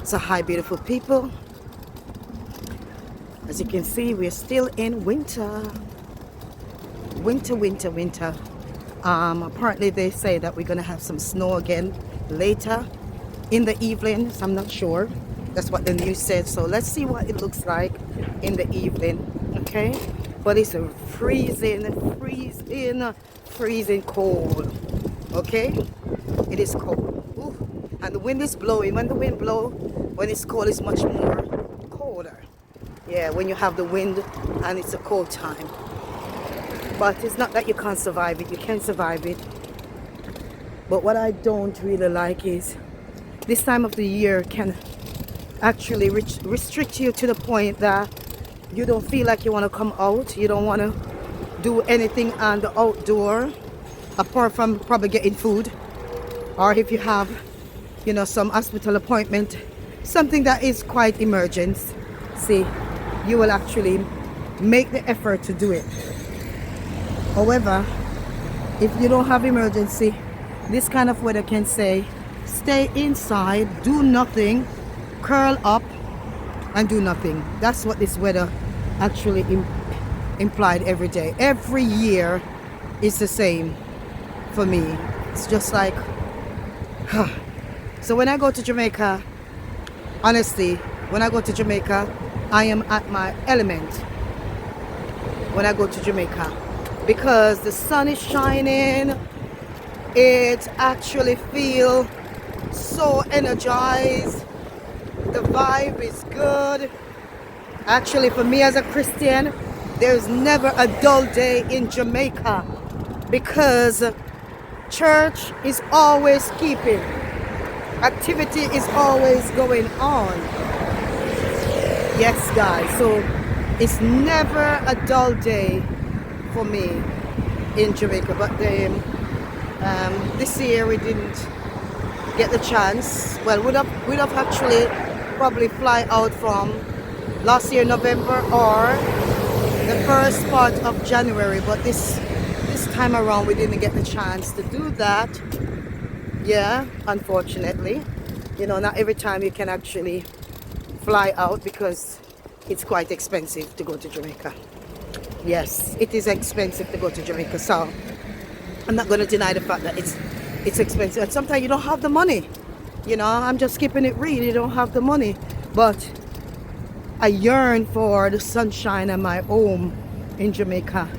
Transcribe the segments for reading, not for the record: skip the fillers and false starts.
So hi beautiful people, as you can see we're still in winter. Winter. Apparently they say that we're gonna have some snow again later in the evening, so I'm not sure. That's what the news said, so let's see what it looks like in the evening. Okay, but it's a freezing cold. Okay, it is cold. Ooh. And the wind is blowing. When the wind blows, when it's cold, it's much more colder. Yeah, when you have the wind and it's a cold time. But it's not that you can't survive it. You can survive it. But what I don't really like is this time of the year can actually restrict you to the point that you don't feel like you want to come out. You don't want to do anything on the outdoor apart from probably getting food, or if you have, you know, some hospital appointment, something that is quite emergent. See, you will actually make the effort to do it. However, if you don't have emergency, this kind of weather can say, stay inside, do nothing, curl up and do nothing. That's what this weather actually implied every day. Every year is the same for me. It's just like, so when I go to Jamaica, honestly, when I go to Jamaica, I am at my element when I go to Jamaica. Because the sun is shining, it actually feels so energized, the vibe is good. Actually, for me as a Christian, there's never a dull day in Jamaica because church is always keeping, activity is always going on. Yes guys, so it's never a dull day for me in Jamaica. But this year we didn't get the chance. Well, we'd have actually probably fly out from last year November or the first part of January, but this time around we didn't get the chance to do that. Yeah, unfortunately, you know, not every time you can actually fly out because it's quite expensive to go to Jamaica. Yes, it is expensive to go to Jamaica, so I'm not going to deny the fact that it's expensive. And sometimes you don't have the money. You know, I'm just keeping it real. You don't have the money. But I yearn for the sunshine and my home in Jamaica.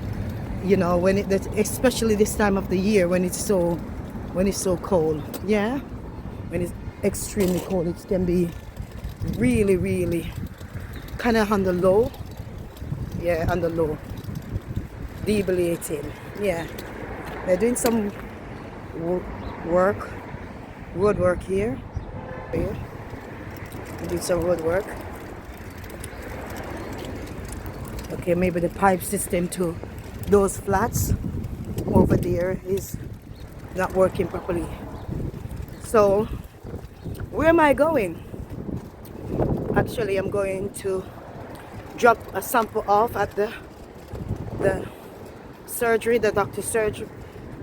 You know, when especially this time of the year when it's so cold. Yeah, when it's extremely cold, it can be really kind of on the low. Yeah, on the low. Debilitating. Yeah, they're doing some road work here. They're doing some road work. Okay, maybe the pipe system to those flats over there is not working properly. So where am I going? Actually, I'm going to drop a sample off at the surgery, the doctor's surgery,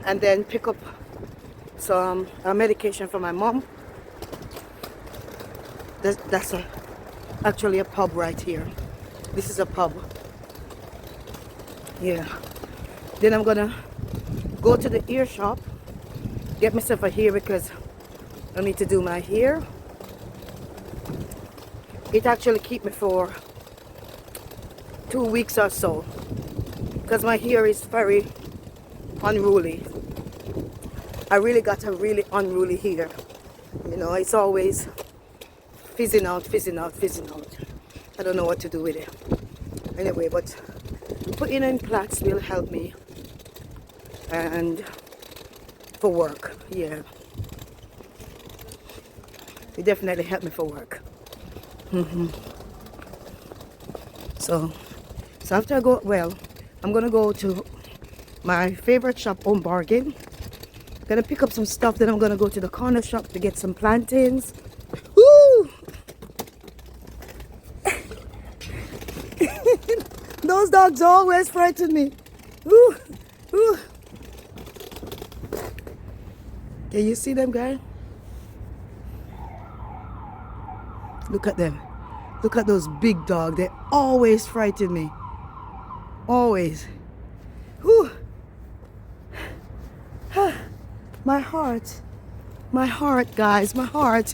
and then pick up some medication for my mom. That's actually a pub right here. This is a pub. Yeah. Then I'm gonna go to the ear shop, get myself a hair because I need to do my hair. It actually keep me for 2 weeks or so because my hair is very unruly. I really got a really unruly hair. You know, it's always fizzing out. I don't know what to do with it. Anyway, but putting in plaits will help me and for work. Yeah, it definitely helped me for work. So after I go, well, I'm gonna go to my favorite shop, Home Bargain. Gonna pick up some stuff, then I'm gonna go to the corner shop to get some plantains. Woo! Those dogs always frighten me. Woo! Woo! Can you see them, guys? Look at them. Look at those big dogs. They always frighten me. Always. Whew. My heart. My heart, guys. My heart.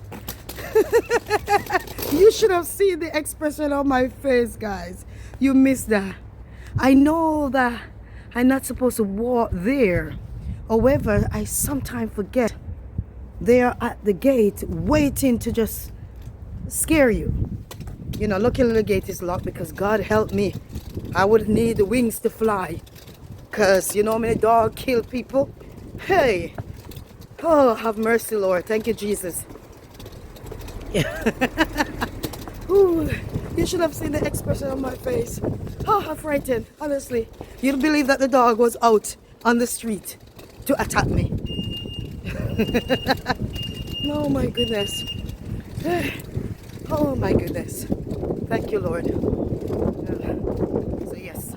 You should have seen the expression on my face, guys. You missed that. I know that I'm not supposed to walk there. However, I sometimes forget they are at the gate waiting to just scare you. You know, luckily the gate is locked because God help me. I would need the wings to fly. Because you know how many dogs kill people? Hey. Oh, have mercy, Lord. Thank you, Jesus. Ooh, you should have seen the expression on my face. Oh, I'm frightened, honestly. You'd believe that the dog was out on the street to attack me. Oh my goodness. Oh my goodness. Thank you, Lord. So yes.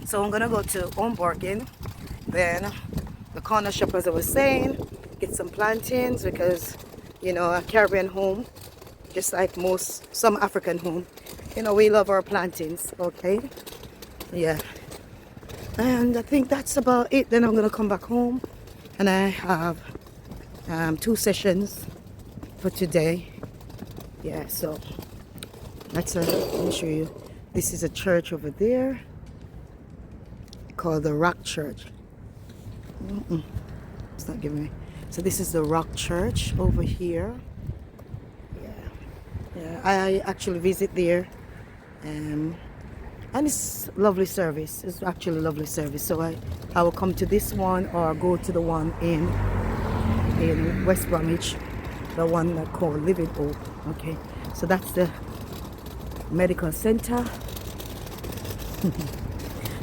So I'm gonna go to Omborgen. Then the corner shop, as I was saying, get some plantains because, you know, a Caribbean home, just like some African home, you know, we love our plantains. Okay. Yeah. And I think that's about it. Then I'm gonna come back home, and I have 2 sessions for today. Yeah, so that's let me show you. This is a church over there called the Rock Church. It's not giving me. So this is the Rock Church over here. Yeah, I actually visit there, and it's lovely service. It's actually lovely service. So I will come to this one or go to the one in West Bromwich, the one that called Living Hope. Okay, so that's the medical center.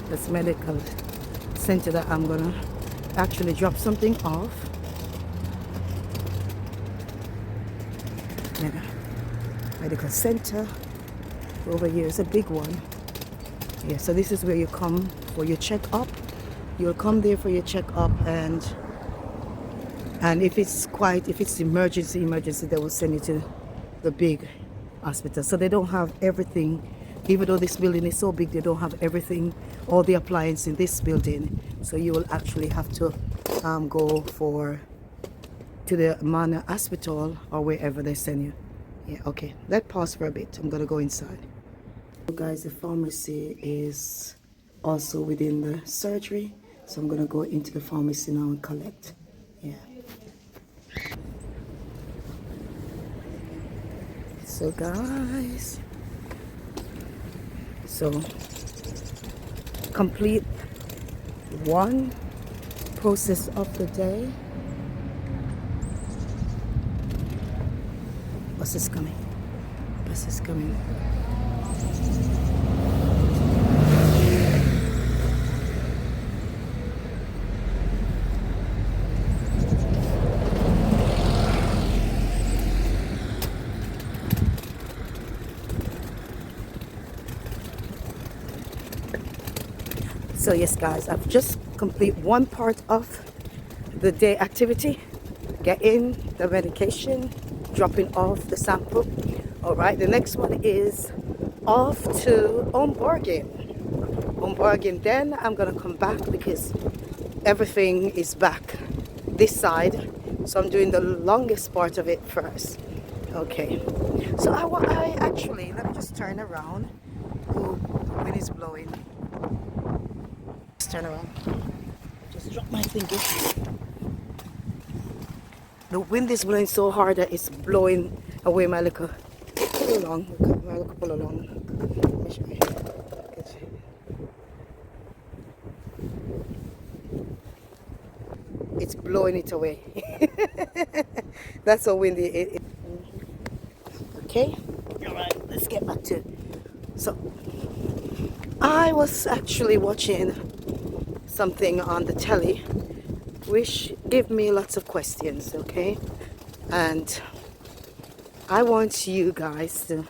That's medical center that I'm gonna actually drop something off. Yeah. Medical center over here is a big one. Yeah, so this is where you come for your checkup. You'll come there for your checkup, and if it's emergency, they will send you to the big hospital. So they don't have everything, even though this building is so big, they don't have everything, all the appliances in this building. So you will actually have to go to the Manor Hospital or wherever they send you. Yeah, okay. Let's pause for a bit. I'm gonna go inside. So guys, the pharmacy is also within the surgery, so I'm gonna go into the pharmacy now and collect. Yeah. So guys, complete one process of the day. Bus is coming. Bus is coming. So yes guys, I've just completed one part of the day activity, getting the medication, dropping off the sample. All right, the next one is off to Omborgen. Then I'm gonna come back because everything is back this side, so I'm doing the longest part of it first. Okay, so I actually, let me just turn around. Oh, the wind is blowing. Just turn around. Just drop my finger. The wind is blowing so hard that it's blowing away my little pull along. My little pull along. Let me show you. It's blowing it away. That's how windy it is. Okay. All right. Let's get back to. So, I was actually watching something on the telly, which gave me lots of questions. Okay, and I want you guys to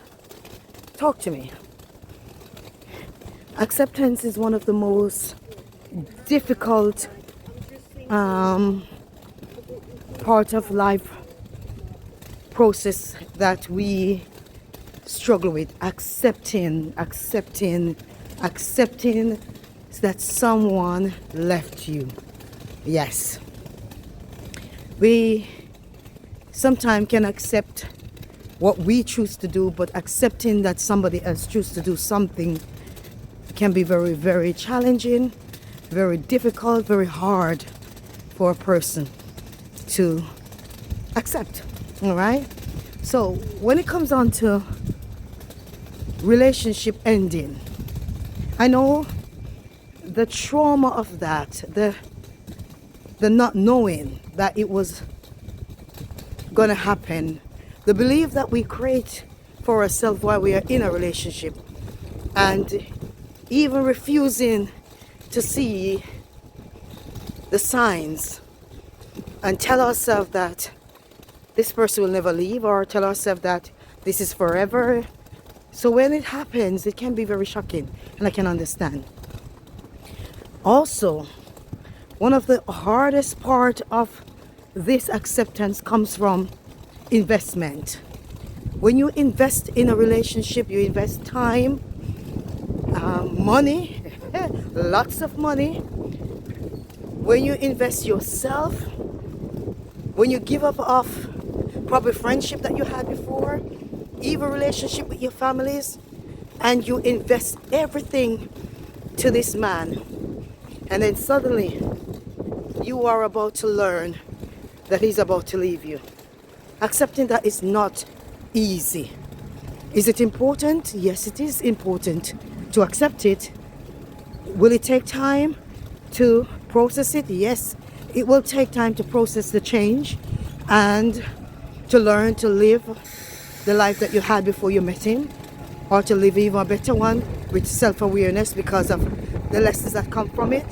talk to me. Acceptance is one of the most difficult part of life process that we struggle with. Accepting that someone left you. Yes. We sometimes can accept what we choose to do, but accepting that somebody else chooses to do something can be very, very challenging, very difficult, very hard for a person to accept. All right? So when it comes on to relationship ending, I know the trauma of that, the not knowing that it was gonna happen, the belief that we create for ourselves while we are in a relationship, and even refusing to see the signs and tell ourselves that this person will never leave, or tell ourselves that this is forever. So when it happens, it can be very shocking, and I can understand. Also, one of the hardest part of this acceptance comes from investment. When you invest in a relationship, you invest time, money, lots of money. When you invest yourself, when you give up of probably friendship that you had before, even relationship with your families, and you invest everything to this man, and then suddenly you are about to learn that he's about to leave you. Accepting that is not easy. Is it important? Yes, it is important to accept it. Will it take time to process it? Yes, it will take time to process the change and to learn to live the life that you had before you met him, or to live even a better one with self-awareness because of the lessons that come from it.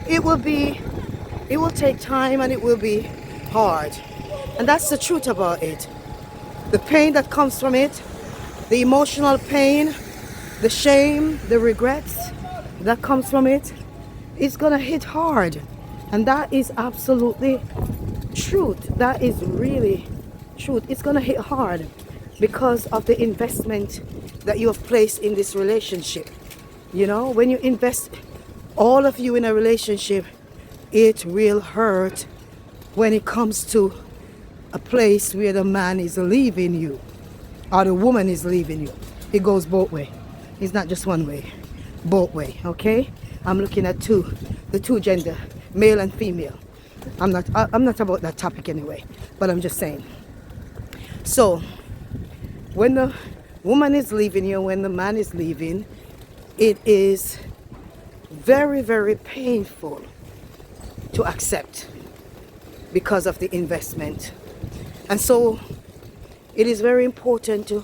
It will take time, and it will be hard. And that's the truth about it. The pain that comes from it, the emotional pain, the shame, the regrets that comes from it, is gonna hit hard. And that is absolutely truth. That is really truth. It's gonna hit hard because of the investment that you have placed in this relationship. You know, when you invest all of you in a relationship, it will hurt when it comes to a place where the man is leaving you or the woman is leaving you. It goes both ways. It's not just one way, both way. Okay, I'm looking at the two gender, male and female. I'm not about that topic anyway, but I'm just saying. So when the woman is leaving you, when the man is leaving, it is very, very painful to accept because of the investment. And so it is very important to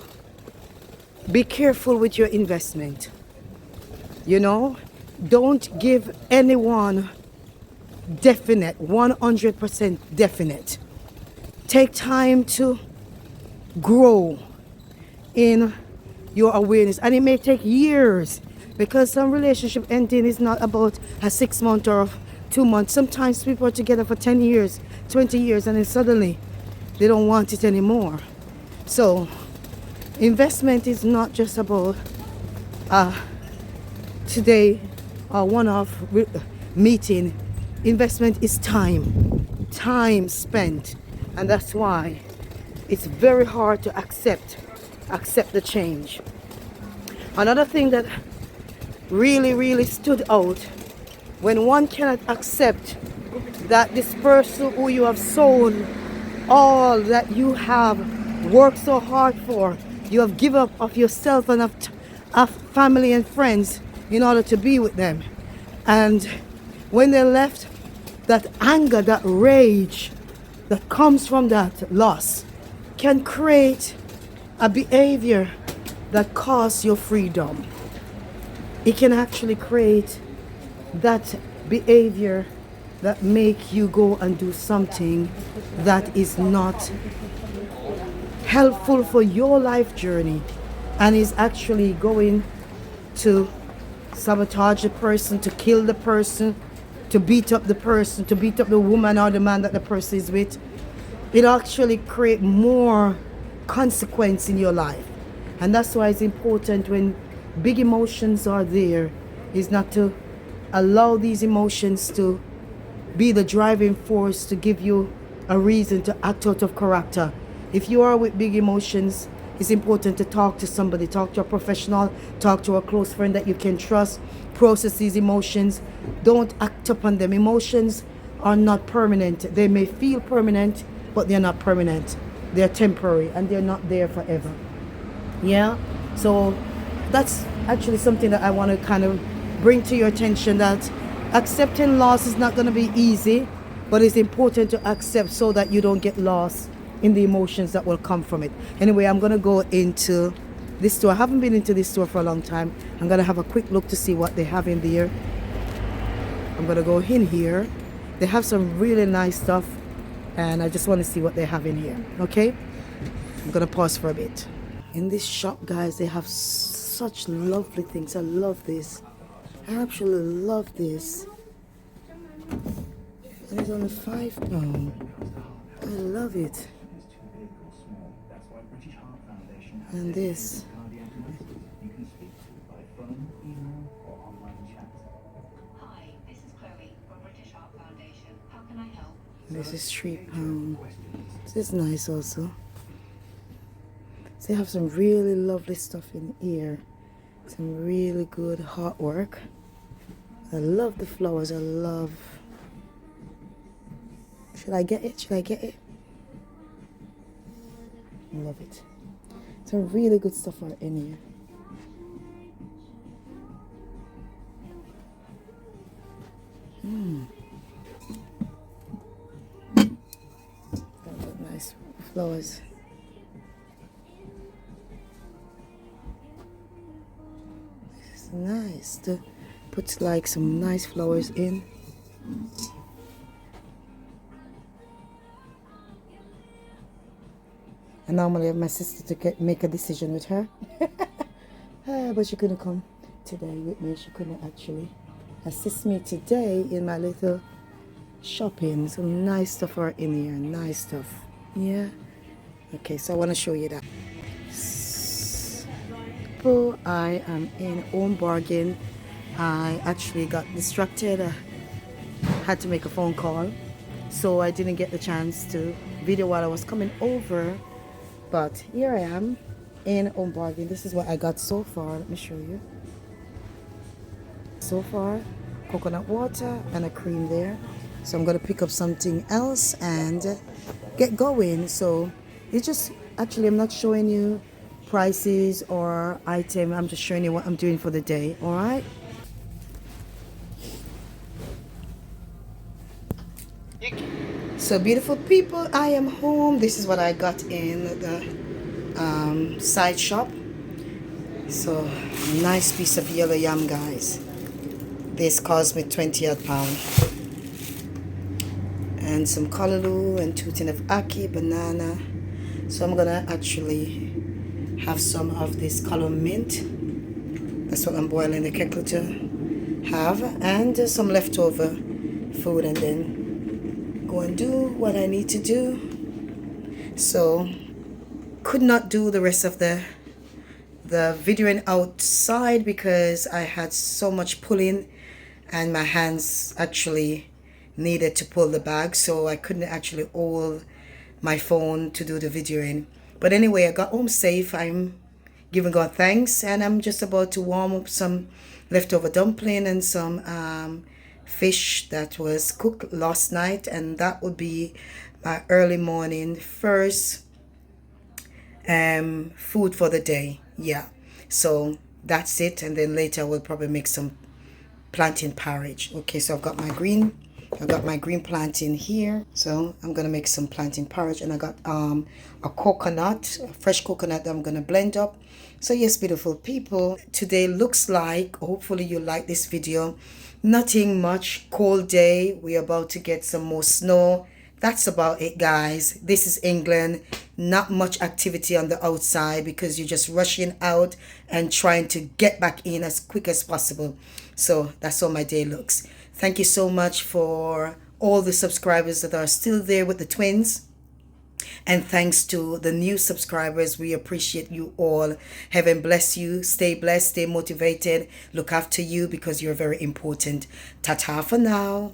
be careful with your investment. You know, don't give anyone definite, 100% definite. Take time to grow in your awareness, and it may take years, because some relationship ending is not about a 6 month or 2 months. Sometimes people are together for 10 years, 20 years, and then suddenly they don't want it anymore. So investment is not just about today one-off meeting. Investment is time spent, and that's why it's very hard to accept the change. Another thing that really stood out, when one cannot accept that this person who you have sown all that you have worked so hard for, you have given up of yourself and of family and friends in order to be with them, and when they left, that anger, that rage that comes from that loss can create a behavior that costs your freedom. It can actually create that behavior that make you go and do something that is not helpful for your life journey, and is actually going to sabotage the person, to kill the person, to beat up the person, to beat up the woman or the man that the person is with. it actually create more consequence in your life. And that's why it's important when big emotions are there, is not to allow these emotions to be the driving force to give you a reason to act out of character. If you are with big emotions, it's important to talk to somebody, talk to a professional, talk to a close friend that you can trust, process these emotions. Don't act upon them. Emotions are not permanent. They may feel permanent, but they're not permanent. They're temporary and they're not there forever. Yeah, so that's actually something that I want to kind of bring to your attention, that accepting loss is not going to be easy, but it's important to accept so that you don't get lost in the emotions that will come from it. Anyway, I'm going to go into this store. I haven't been into this store for a long time. I'm going to have a quick look to see what they have in there. I'm going to go in here. They have some really nice stuff, and I just want to see what they have in here. Okay, I'm going to pause for a bit. In this shop, guys, they have such lovely things. I love this. I absolutely love this. And it's only £5. I love it. And this. Hi, this is Chloe from British Heart Foundation. How can I help? This is £3. This is nice also. They have some really lovely stuff in here. Some really good artwork. I love the flowers. I love. Should I get it? Should I get it? I love it. Some really good stuff are in here. Nice flowers. It's nice to put like some nice flowers in. I normally have my sister to make a decision with her. But she couldn't come today with me. She couldn't actually assist me today in my little shopping. Some nice stuff are in here. Nice stuff. Yeah. Okay, so I want to show you that. So I am in Home Bargain. I actually got distracted. I had to make a phone call, so I didn't get the chance to video while I was coming over. But here I am in Home Bargain. This is what I got so far. Let me show you. So far, coconut water and a cream there. So I'm going to pick up something else and get going. So it's just, actually I'm not showing you prices or item. I'm just showing you what I'm doing for the day. All right. So beautiful people, I am home. This is what I got in the side shop. So nice piece of yellow yam, guys. This cost me 20 odd pound. And some callaloo and 2 tin of ackee, banana. So I'm gonna actually have some of this column mint. That's what I'm boiling the kettle to have, and some leftover food, and then go and do what I need to do. So could not do the rest of the videoing outside because I had so much pulling and my hands actually needed to pull the bag, so I couldn't actually hold my phone to do the videoing. But anyway, I got home safe. I'm giving God thanks, and I'm just about to warm up some leftover dumpling and some fish that was cooked last night, and that would be my early morning first food for the day. Yeah, so that's it, and then later I will probably make some plantain porridge. Okay, so I've got my green plantain here, so I'm gonna make some plantain porridge, and I got a coconut, a fresh coconut that I'm gonna blend up. So yes, beautiful people, today looks like, hopefully you like this video, nothing much, cold day. We're about to get some more snow. That's about it, guys. This is England. Not much activity on the outside because you're just rushing out and trying to get back in as quick as possible. So that's how my day looks. Thank you so much for all the subscribers that are still there with the twins. And thanks to the new subscribers. We appreciate you all. Heaven bless you. Stay blessed, stay motivated. Look after you because you're very important. Ta-ta for now.